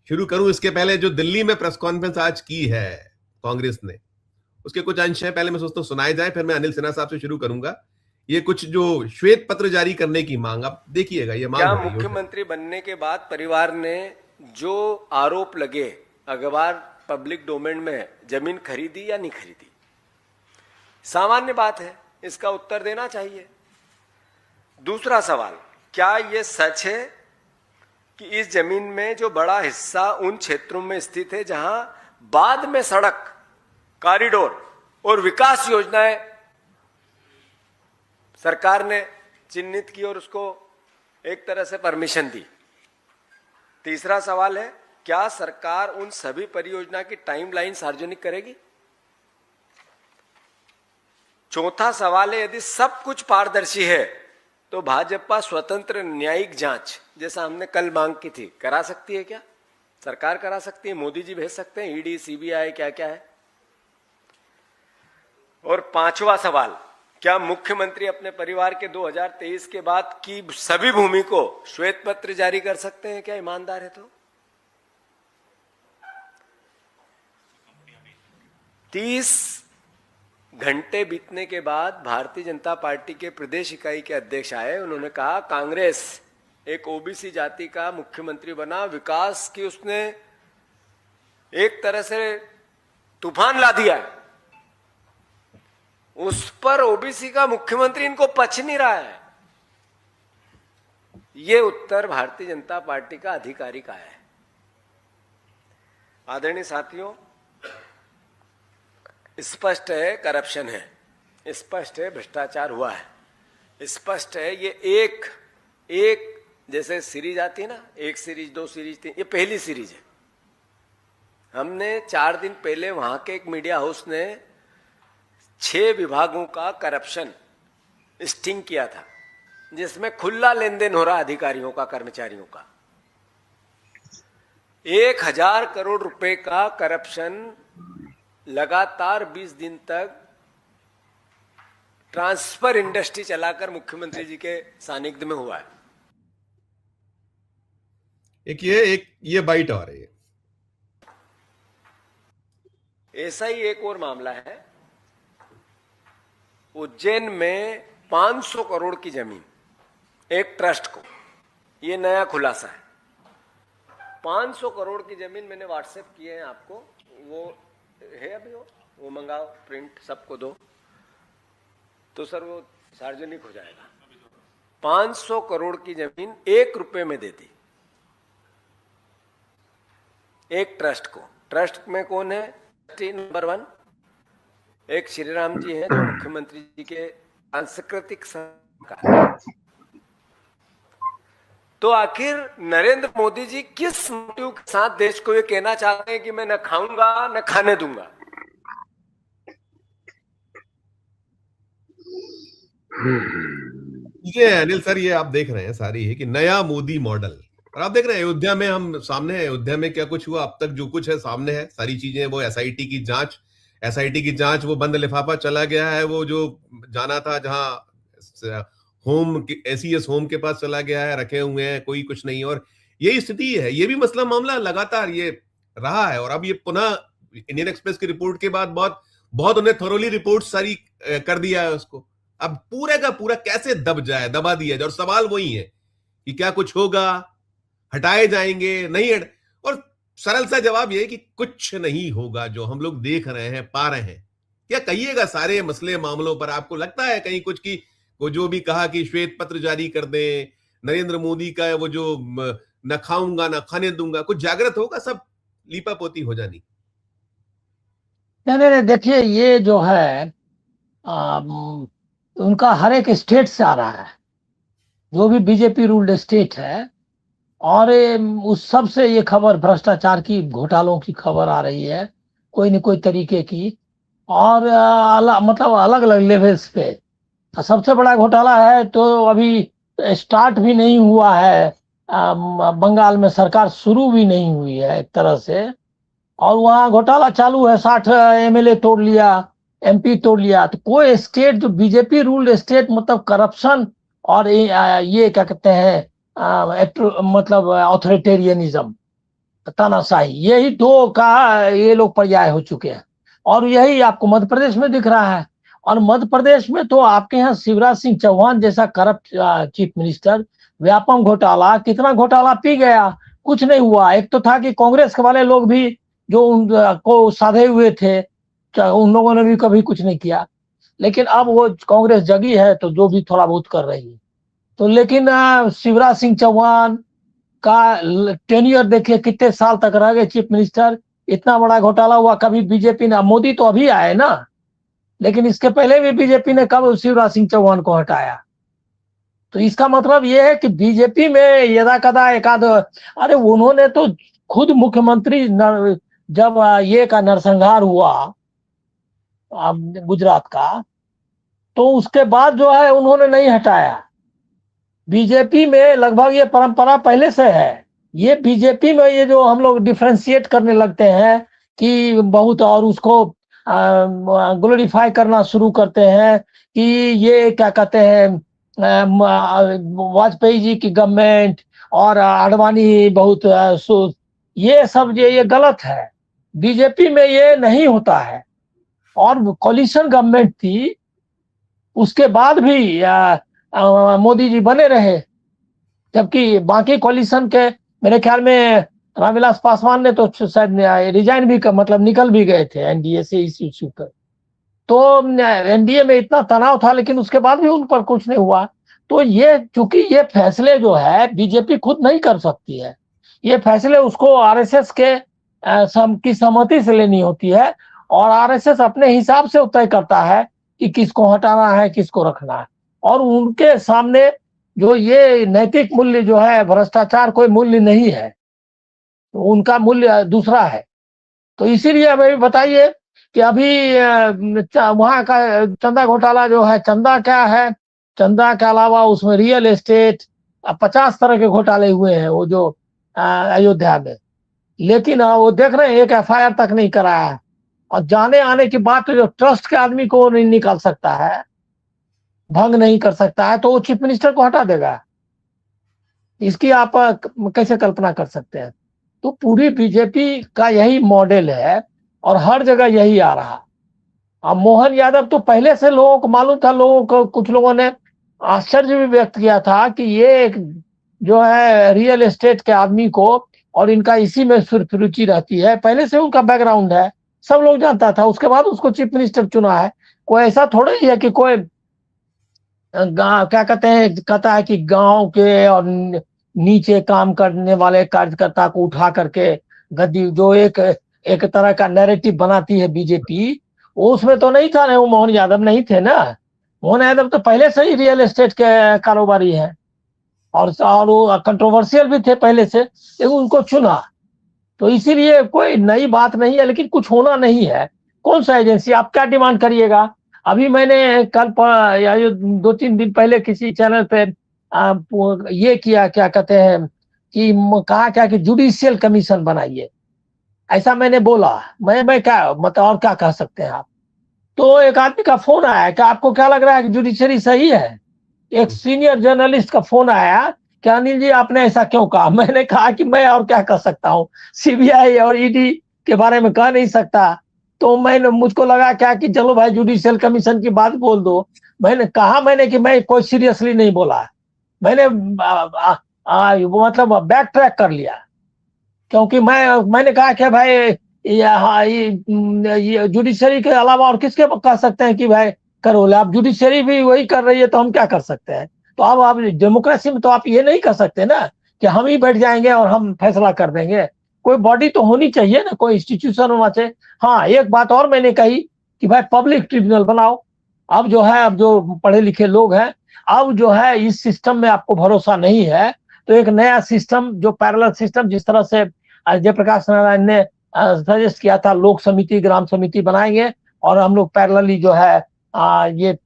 शुरू करूं इसके पहले जो दिल्ली में प्रेस कॉन्फ्रेंस आज की है कांग्रेस ने, उसके कुछ अंश हैं, पहले मैं सोचता हूं सुनाए जाए, फिर मैं अनिल सिन्हा साहब से शुरू करूंगा। ये कुछ जो श्वेत पत्र जारी करने की मांग, आप देखिएगा ये मांग क्या हो रही है। मुख्यमंत्री बनने के बाद परिवार ने जो आरोप लगे, अखबार पब्लिक डोमेन में, जमीन खरीदी या नहीं खरीदी? सामान्य बात है, इसका उत्तर देना चाहिए। दूसरा सवाल, क्या यह सच है कि इस जमीन में जो बड़ा हिस्सा उन क्षेत्रों में स्थित है जहां बाद में सड़क, कॉरिडोर और विकास योजनाएं सरकार ने चिन्हित की और उसको एक तरह से परमिशन दी? तीसरा सवाल है, क्या सरकार उन सभी परियोजना की टाइमलाइन सार्वजनिक करेगी? चौथा सवाल है, यदि सब कुछ पारदर्शी है तो भाजपा स्वतंत्र न्यायिक जांच, जैसा हमने कल मांग की थी, करा सकती है क्या? सरकार करा सकती है, मोदी जी भेज सकते हैं, ईडी, सीबीआई, क्या क्या है? और पांचवा सवाल, क्या मुख्यमंत्री अपने परिवार के 2023 के बाद की सभी भूमि को श्वेत पत्र जारी कर सकते हैं क्या, ईमानदार है तो? 30 घंटे बीतने के बाद भारतीय जनता पार्टी के प्रदेश इकाई के अध्यक्ष आए, उन्होंने कहा कांग्रेस एक ओबीसी जाति का मुख्यमंत्री बना, विकास की उसने एक तरह से तूफान ला दिया है, उस पर ओबीसी का मुख्यमंत्री इनको पच नहीं रहा है। ये उत्तर भारतीय जनता पार्टी का आधिकारिक आया है। आदरणीय साथियों, स्पष्ट है करप्शन है, स्पष्ट है भ्रष्टाचार हुआ है, स्पष्ट है ये एक जैसे सीरीज आती है ना, एक सीरीज, दो सीरीज, तीन, ये पहली सीरीज है। हमने 4 दिन पहले वहां के एक मीडिया हाउस ने 6 विभागों का करप्शन स्टिंग किया था, जिसमें खुला लेन देन हो रहा अधिकारियों का, कर्मचारियों का। 1000 करोड़ रुपए का करप्शन लगातार 20 दिन तक ट्रांसफर इंडस्ट्री चलाकर मुख्यमंत्री जी के सानिध्य में हुआ है। एक ये बाइट और है। ऐसा ही एक और मामला है, उज्जैन में 500 करोड़ की जमीन एक ट्रस्ट को, ये नया खुलासा है। 500 करोड़ की जमीन मैंने व्हाट्सएप किए हैं आपको, वो है अभी, वो मंगाओ, प्रिंट सबको दो तो सर वो सार्वजनिक हो जाएगा। 500 करोड़ की जमीन 1 रुपए में दे दी एक ट्रस्ट को। ट्रस्ट में कौन है? नंबर 1 एक श्री राम जी हैं, जो मुख्यमंत्री जी के सांस्कृतिक सलाहकार। तो आखिर नरेंद्र मोदी जी किस मोटिव के साथ देश को ये कहना चाहते हैं कि मैं न खाऊंगा न खाने दूंगा? ये अनिल सर, ये आप देख रहे हैं सारी है कि नया मोदी मॉडल, और आप देख रहे हैं अयोध्या में, हम सामने है अयोध्या में क्या कुछ हुआ अब तक, जो कुछ है सामने है, सारी चीजें। वो एसआईटी की जांच वो बंद लिफाफा चला गया है, वो जो जाना था जहां होम एसीएस होम के पास चला गया है, रखे हुए हैं, कोई कुछ नहीं। और यही स्थिति है, ये भी मसला मामला लगातार ये रहा है। और अब ये पुनः इंडियन एक्सप्रेस की रिपोर्ट के बाद बहुत उन्हें थोरोली रिपोर्ट सारी कर दिया है उसको। अब पूरे का पूरा कैसे दबा दिया जाए। और सवाल वही है कि क्या कुछ होगा, हटाए जाएंगे, नहीं और सरल सा जवाब यह है कि कुछ नहीं होगा। जो हम लोग देख रहे हैं, पा रहे हैं, क्या कहिएगा सारे मसले मामलों पर? आपको लगता है कहीं कुछ की वो जो भी कहा कि श्वेत पत्र जारी कर दें, नरेंद्र मोदी का वो जो न खाऊंगा न खाने दूंगा, कुछ जागृत होगा? सब लीपा पोती हो जानी? नहीं, देखिए ये जो है उनका हर एक स्टेट से आ रहा है, जो भी बीजेपी रूल्ड स्टेट है, और उस सब से ये खबर, भ्रष्टाचार की, घोटालों की खबर आ रही है, कोई न कोई तरीके की, और मतलब अलग अलग लेवल्स पे। सबसे बड़ा घोटाला है तो अभी स्टार्ट भी नहीं हुआ है, बंगाल में सरकार शुरू भी नहीं हुई है एक तरह से, और वहाँ घोटाला चालू है। 60 एमएलए तोड़ लिया, एमपी तोड़ लिया। तो कोई स्टेट जो बीजेपी रूल्ड स्टेट, मतलब करप्शन और ये क्या कहते हैं, मतलब ऑथोरिटेरियनिज्म, तानाशाही, यही दो का ये लोग पर्याय हो चुके हैं। और यही आपको मध्य प्रदेश में दिख रहा है। और मध्य प्रदेश में तो आपके यहाँ शिवराज सिंह चौहान जैसा करप्ट चीफ मिनिस्टर, व्यापम घोटाला, कितना घोटाला पी गया, कुछ नहीं हुआ। एक तो था कि कांग्रेस वाले लोग भी जो को साधे हुए थे, उन लोगों ने भी कभी कुछ नहीं किया। लेकिन अब वो कांग्रेस जगी है तो जो भी थोड़ा बहुत कर रही है। तो लेकिन शिवराज सिंह चौहान का टेन्योर देखिए, कितने साल तक रह गए चीफ मिनिस्टर, इतना बड़ा घोटाला हुआ, कभी बीजेपी ने, मोदी तो अभी आए ना, लेकिन इसके पहले भी बीजेपी ने कब शिवराज सिंह चौहान को हटाया। तो इसका मतलब ये है कि बीजेपी में यदा कदा एकाध, अरे उन्होंने तो खुद मुख्यमंत्री जब ये का नरसंहार हुआ गुजरात का, तो उसके बाद जो है उन्होंने नहीं हटाया। बीजेपी में लगभग ये परंपरा पहले से है। ये बीजेपी में ये जो हम लोग डिफ्रेंशिएट करने लगते हैं कि बहुत, और उसको ग्लोरीफाई करना शुरू करते हैं कि ये क्या कहते हैं, वाजपेयी जी की गवर्नमेंट और आडवाणी बहुत ये सब ये गलत है। बीजेपी में ये नहीं होता है। और कोलिशन गवर्नमेंट थी, उसके बाद भी मोदी जी बने रहे, जबकि बाकी कोलिशन के मेरे ख्याल में रामविलास पासवान ने तो शायद रिजाइन भी कर, मतलब निकल भी गए थे एनडीए से इस इश्यू पर। तो एनडीए में इतना तनाव था, लेकिन उसके बाद भी उन पर कुछ नहीं हुआ। तो ये चूंकि ये फैसले जो है बीजेपी खुद नहीं कर सकती है, ये फैसले उसको आरएसएस के की सहमति से लेनी होती है। और आरएसएस अपने हिसाब से तय करता है कि किसको हटाना है, किसको रखना है। और उनके सामने जो ये नैतिक मूल्य जो है, भ्रष्टाचार कोई मूल्य नहीं है, तो उनका मूल्य दूसरा है। तो इसीलिए अभी बताइए कि अभी वहां का चंदा घोटाला जो है, चंदा क्या है, चंदा के अलावा उसमें रियल एस्टेट 50 तरह के घोटाले हुए हैं वो जो अयोध्या में। लेकिन वो देख रहे हैं, एक एफआईआर तक नहीं कराया है। और जाने आने की बात, जो ट्रस्ट के आदमी को नहीं निकाल सकता है, भंग नहीं कर सकता है, तो वो चीफ मिनिस्टर को हटा देगा। इसकी आप कैसे कल्पना कर सकते हैं। तो पूरी बीजेपी का यही मॉडल है और हर जगह यही आ रहा। अब मोहन यादव तो पहले से लोगों को मालूम था, लोगों को, कुछ लोगों ने आश्चर्य भी व्यक्त किया था कि ये एक जो है रियल एस्टेट के आदमी को, और इनका इसी में रुचि रहती है, पहले से उनका बैकग्राउंड है, सब लोग जानता था। उसके बाद उसको चीफ मिनिस्टर चुना है। कोई ऐसा थोड़ा ही है कि कोई क्या कहते हैं, कहता है कि गांव के और नीचे काम करने वाले कार्यकर्ता को उठा करके गद्दी, जो एक तरह का नैरेटिव बनाती है बीजेपी, उसमें तो नहीं था ना। वो मोहन यादव नहीं थे ना। मोहन यादव तो पहले से ही रियल एस्टेट के कारोबारी है, और वो कंट्रोवर्शियल भी थे पहले से, लेकिन उनको चुना। तो इसीलिए कोई नई बात नहीं है, लेकिन कुछ होना नहीं है। कौन सा एजेंसी, आप क्या डिमांड करिएगा। अभी मैंने कल या 2-3 दिन पहले किसी चैनल पे ये किया, क्या कहते हैं कि कहा क्या कि जुडिशियल कमीशन बनाइए, ऐसा मैंने बोला। मैं क्या मतलब, और क्या कह सकते हैं आप। तो एक आदमी का फोन आया कि आपको क्या लग रहा है कि जुडिशरी सही है। एक सीनियर जर्नलिस्ट का फोन आया कि अनिल जी आपने ऐसा क्यों कहा। मैंने कहा कि मैं और क्या कर सकता हूँ, सीबीआई और ईडी के बारे में कह नहीं सकता। तो मुझको लगा क्या कि चलो भाई जुडिशियल कमीशन की बात बोल दो। मैंने कहा कि मैं कोई सीरियसली नहीं बोला। मैंने मतलब बैक ट्रैक कर लिया, क्योंकि मैंने कहा कि भाई ये जुडिशरी के अलावा और किसके कह सकते हैं कि भाई करो। आप जुडिशरी भी वही कर रही है तो हम क्या कर सकते हैं। तो अब आप डेमोक्रेसी में तो आप ये नहीं कर सकते ना कि हम ही बैठ जाएंगे और हम फैसला कर देंगे। कोई बॉडी तो होनी चाहिए ना, कोई इंस्टीट्यूशन होना चाहिए। हाँ, एक बात और मैंने कही कि भाई पब्लिक ट्रिब्यूनल बनाओ। अब जो है, अब जो पढ़े लिखे लोग हैं, अब जो है इस सिस्टम में आपको भरोसा नहीं है, तो एक नया सिस्टम, जो पैरेलल सिस्टम, जिस तरह से जयप्रकाश नारायण ने सजेस्ट किया था, लोक समिति, ग्राम समिति बनाएंगे और हम लोग पैरेलली जो है ये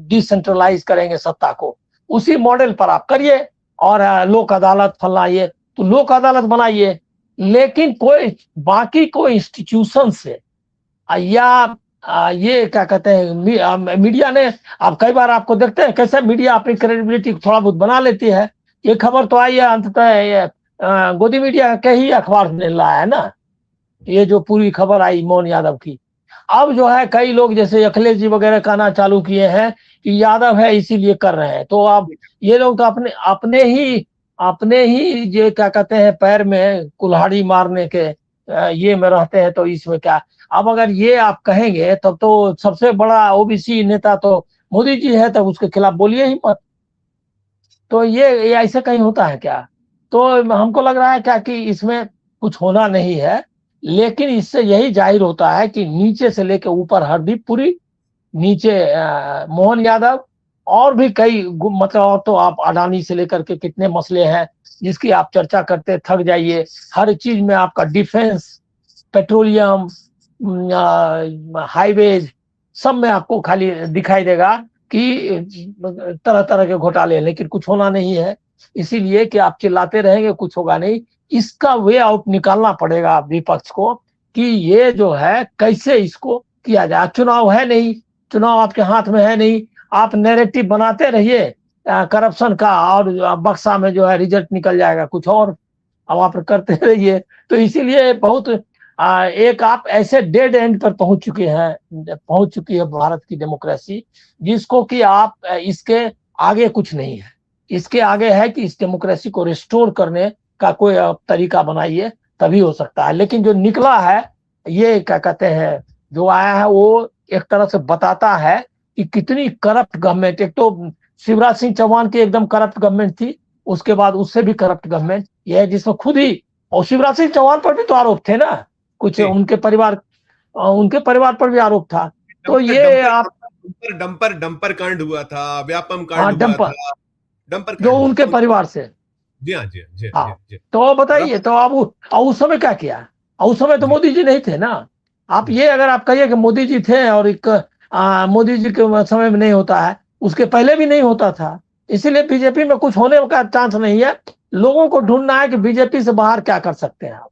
डिसेंट्रलाइज करेंगे सत्ता को, उसी मॉडल पर आप करिए। और लोक अदालत फलना, ये तो लोक अदालत बनाइए। लेकिन कोई बाकी कोई इंस्टीट्यूशन से या ये क्या कहते हैं मीडिया ने, आप कई बार आपको देखते हैं कैसे मीडिया अपनी क्रेडिबिलिटी थोड़ा बहुत बना लेती है। ये खबर तो आई है अंततः गोदी मीडिया के ही अखबार ने लाया है ना, ये जो पूरी खबर आई मोहन यादव की। अब जो है कई लोग जैसे अखिलेश जी वगैरह कहना चालू किए हैं कि यादव है इसीलिए कर रहे हैं। तो अब ये लोग तो अपने ही ये क्या कहते हैं पैर में कुल्हाड़ी मारने के ये में रहते हैं। तो इसमें क्या, अब अगर ये आप कहेंगे तब तो सबसे बड़ा ओबीसी नेता तो मोदी जी है, तब उसके खिलाफ बोलिए ही मत। तो ये ऐसे कहीं होता है क्या? तो हमको लग रहा है क्या कि इसमें कुछ होना नहीं है, लेकिन इससे यही जाहिर होता है कि नीचे से लेकर ऊपर हरदीप पुरी, नीचे मोहन यादव, और भी कई मतलब, और तो आप अडानी से लेकर के कितने मसले हैं जिसकी आप चर्चा करते थक जाइए। हर चीज में आपका डिफेंस, पेट्रोलियम, हाईवेज, सब में आपको खाली दिखाई देगा कि तरह तरह के घोटाले, लेकिन कुछ होना नहीं है। इसीलिए कि आप चिल्लाते रहेंगे कुछ होगा नहीं। इसका वे आउट निकालना पड़ेगा विपक्ष को कि ये जो है कैसे इसको किया जाए। चुनाव है नहीं, चुनाव आपके हाथ में है नहीं, आप नैरेटिव बनाते रहिए करप्शन का, और बक्सा में जो है रिजल्ट निकल जाएगा कुछ और, अब आप करते रहिए। तो इसीलिए बहुत एक आप ऐसे डेड एंड पर पहुंच चुकी है भारत की डेमोक्रेसी, जिसको कि आप इसके आगे कुछ नहीं है। इसके आगे है कि इस डेमोक्रेसी को रिस्टोर करने का कोई तरीका बनाइए, तभी हो सकता है। लेकिन जो निकला है, ये क्या कहते हैं, जो आया है वो एक तरह से बताता है कि कितनी करप्ट गवर्नमेंट। एक तो शिवराज सिंह चौहान की एकदम करप्ट गवर्नमेंट थी, उसके बाद उससे भी करप्ट गवर्नमेंट ये है जिसमें खुद ही, और शिवराज सिंह चौहान पर भी तो आरोप थे ना, कुछ उनके परिवार पर भी आरोप था। तो ये आप डंपर कांड हुआ था, व्यापम कांड हाँ, हुआ था, डंपर जो कांड हुआ उनके था। परिवार से। जी हाँ, जी हाँ, जी हाँ, हाँ, जी हाँ। तो बताइए, तो अब उस समय क्या किया? उस समय तो जी मोदी जी नहीं थे ना। आप ये अगर आप कहिए कि मोदी जी थे और एक मोदी जी के समय में नहीं होता है, उसके पहले भी नहीं होता था। इसीलिए बीजेपी में कुछ होने का चांस नहीं है। लोगों को ढूंढना है कि बीजेपी से बाहर क्या कर सकते हैं आप।